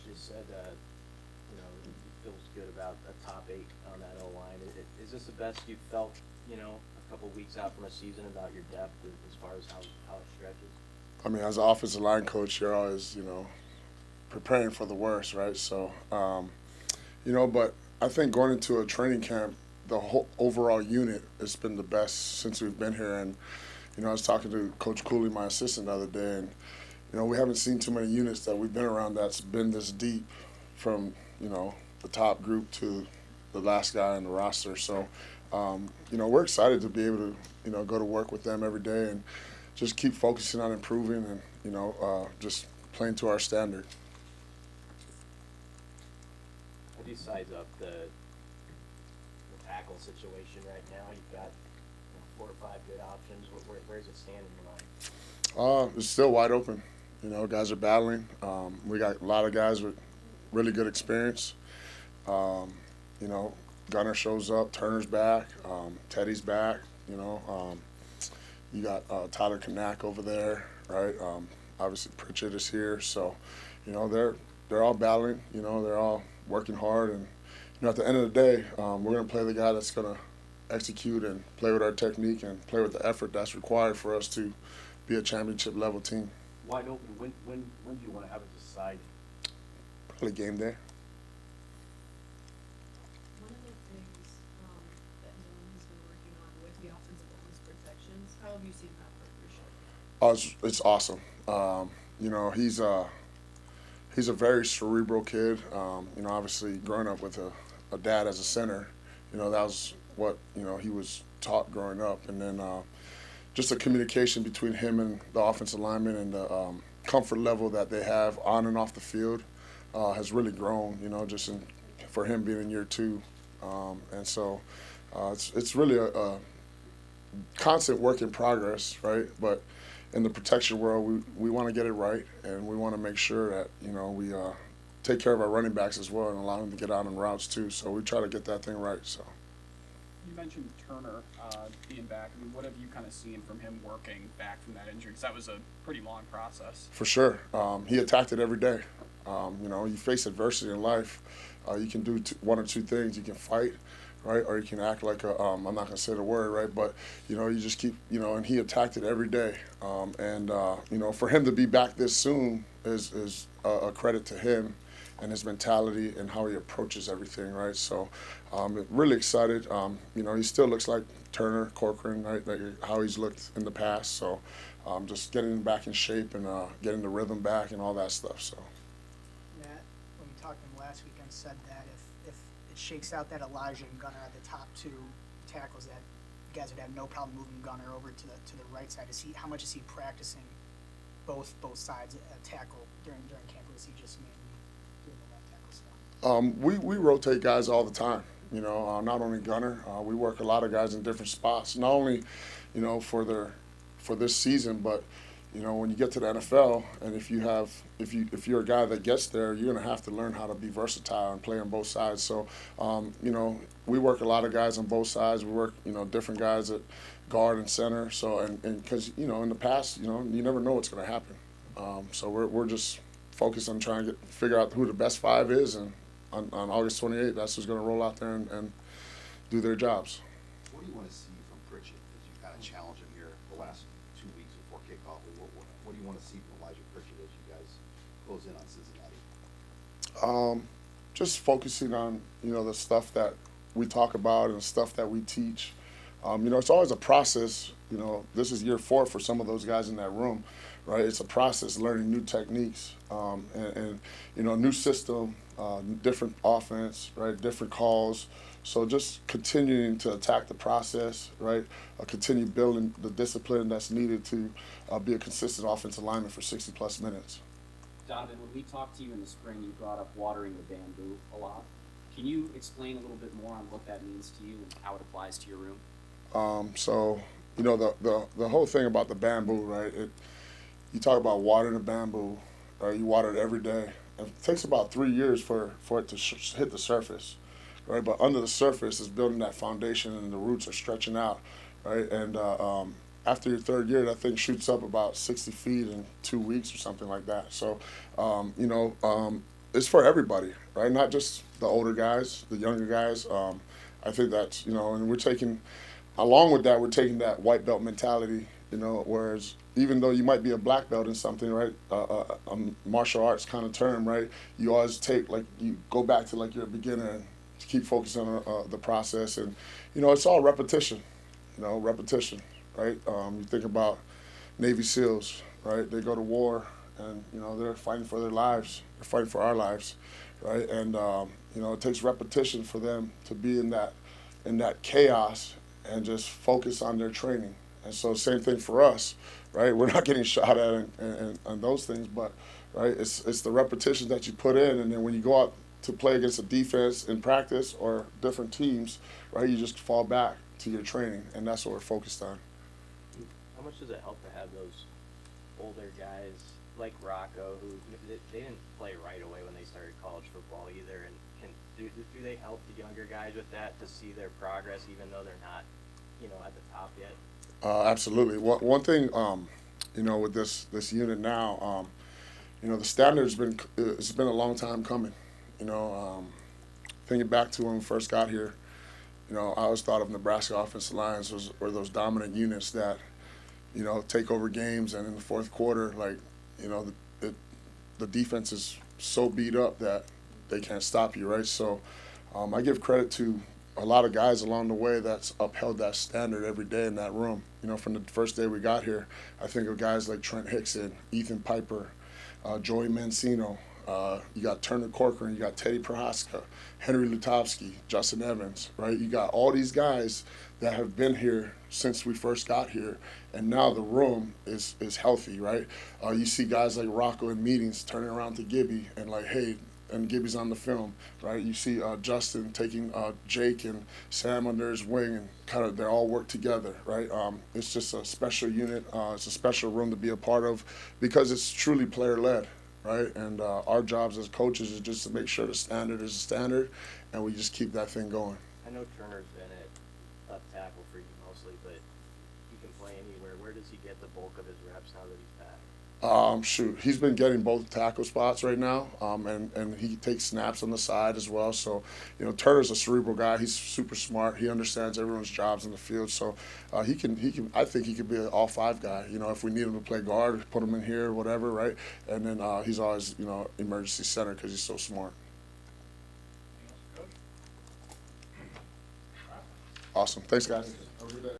just said, he feels good about a top 8 on that O-line. Is this the best you've felt, a couple weeks out from a season about your depth as far as how it stretches? I mean, as an offensive line coach, you're always, preparing for the worst, right? So, but I think going into a training camp, the whole overall unit has been the best since we've been here. And, I was talking to Coach Cooley, my assistant, the other day, and, we haven't seen too many units that we've been around that's been this deep from, the top group to the last guy on the roster. So, we're excited to be able to, go to work with them every day and just keep focusing on improving and, just playing to our standard. How do you size up the tackle situation right now? You've got 4 or 5 good options. Where does it stand in your mind? It's still wide open. Guys are battling. We got a lot of guys with really good experience. Um, you know, Gunner shows up, Turner's back, Teddy's back. You got Tyler Kanak over there, right? Obviously Pritchett is here, so they're all battling. They're all working hard, and at the end of the day, we're gonna play the guy that's gonna execute and play with our technique and play with the effort that's required for us to be a championship level team. Wide open. When do you want to have it decided? Probably game day. One of the things that Dylan has been working on with the offensive line's protections, how have you seen that for your show? Oh, it's awesome. He's a very cerebral kid. Obviously growing up with a dad as a center, that was what he was taught growing up, and then just the communication between him and the offensive lineman and the comfort level that they have on and off the field has really grown. For him being in year 2, and so it's really a constant work in progress, right? But in the protection world, we want to get it right, and we want to make sure that we take care of our running backs as well and allow them to get out on routes too. So we try to get that thing right. So. You mentioned Turner being back. I mean, what have you kind of seen from him working back from that injury? Because that was a pretty long process. For sure. He attacked it every day. You face adversity in life. You can do one or two things. You can fight, right? Or you can act like I'm not going to say the word, right? But, you just keep, and he attacked it every day. For him to be back this soon is a credit to him and his mentality and how he approaches everything, right? So, really excited. He still looks like Turner, Corkran, right? Like how he's looked in the past. So, just getting him back in shape and getting the rhythm back and all that stuff. So. Matt, when we talked to him last weekend, said that if it shakes out that Elijah and Gunner are the top 2 tackles, that you guys would have no problem moving Gunner over to the right side. How much is he practicing both sides tackle during camp, or is he just mainly doing the left tackle stuff? We rotate guys all the time. Not only Gunner, we work a lot of guys in different spots. Not only, for this season, but when you get to the NFL, and if you're a guy that gets there, you're gonna have to learn how to be versatile and play on both sides. So, we work a lot of guys on both sides. We work, different guys at guard and center. So, and because in the past, you never know what's gonna happen. So we're just focused on trying to figure out who the best 5 is, and on August 28th, that's who's going to roll out there and do their jobs. What do you want to see from Pritchett as you kind of challenge him here the last 2 weeks before kickoff? What do you want to see from Elijah Pritchett as you guys close in on Cincinnati? Just focusing on the stuff that we talk about and the stuff that we teach. It's always a process. This is year 4 for some of those guys in that room, right? It's a process, learning new techniques, and new system, different offense, right? Different calls. So just continuing to attack the process, right? Continue building the discipline that's needed to be a consistent offensive lineman for 60-plus minutes. Donovan, when we talked to you in the spring, you brought up watering the bamboo a lot. Can you explain a little bit more on what that means to you and how it applies to your room? The whole thing about the bamboo, right? You talk about watering the bamboo, right? You water it every day. It takes about 3 years for it to hit the surface, right? But under the surface is building that foundation, and the roots are stretching out, right? And after your 3rd year, that thing shoots up about 60 feet in 2 weeks or something like that. So, it's for everybody, right? Not just the older guys, the younger guys. I think that's, and we're taking, along with that, we're taking that white belt mentality, whereas even though you might be a black belt in something, right, a martial arts kind of term, right, you always take, like, you go back to, like, you're a beginner and keep focusing on the process. And, it's all repetition, repetition, right? You think about Navy SEALs, right? They go to war and, they're fighting for their lives. They're fighting for our lives, right? And, it takes repetition for them to be in that chaos and just focus on their training. And so same thing for us, right? We're not getting shot at and those things, but right, it's the repetitions that you put in, and then when you go out to play against a defense in practice or different teams, right, you just fall back to your training, and that's what we're focused on. How much does it help to have those older guys like Rocco, who they didn't play right away when they started college football either, and do they help the younger guys with that to see their progress even though they're not, at the top yet? Absolutely. One thing, with this unit now, the standard's it's been a long time coming. Thinking back to when we first got here, I always thought of Nebraska offensive lines were those dominant units that, take over games, and in the fourth quarter, like, the defense is so beat up that they can't stop you, right? So I give credit to a lot of guys along the way that's upheld that standard every day in that room. From the first day we got here, I think of guys like Trent Hickson, Ethan Piper, Joey Mancino. You got Turner Corkran, you got Teddy Prohaska, Henry Lutovsky, Justin Evans, right? You got all these guys that have been here since we first got here, and now the room is healthy, right? You see guys like Rocco in meetings turning around to Gibby and like, hey, and Gibby's on the film, right? You see Justin taking Jake and Sam under his wing, and kind of they all work together, right? It's just a special unit. It's a special room to be a part of because it's truly player-led, right? And our jobs as coaches is just to make sure the standard is a standard, and we just keep that thing going. I know Turner's been at left tackle for you mostly, but he can play anywhere. Where does he get the bulk of his reps now that he's back? He's been getting both tackle spots right now, and he takes snaps on the side as well. So, Turner's a cerebral guy. He's super smart. He understands everyone's jobs in the field. So, he can. I think he could be an all-5 guy. If we need him to play guard, put him in here, whatever, right? And then he's always, emergency center because he's so smart. Awesome. Thanks, guys. Have a good day.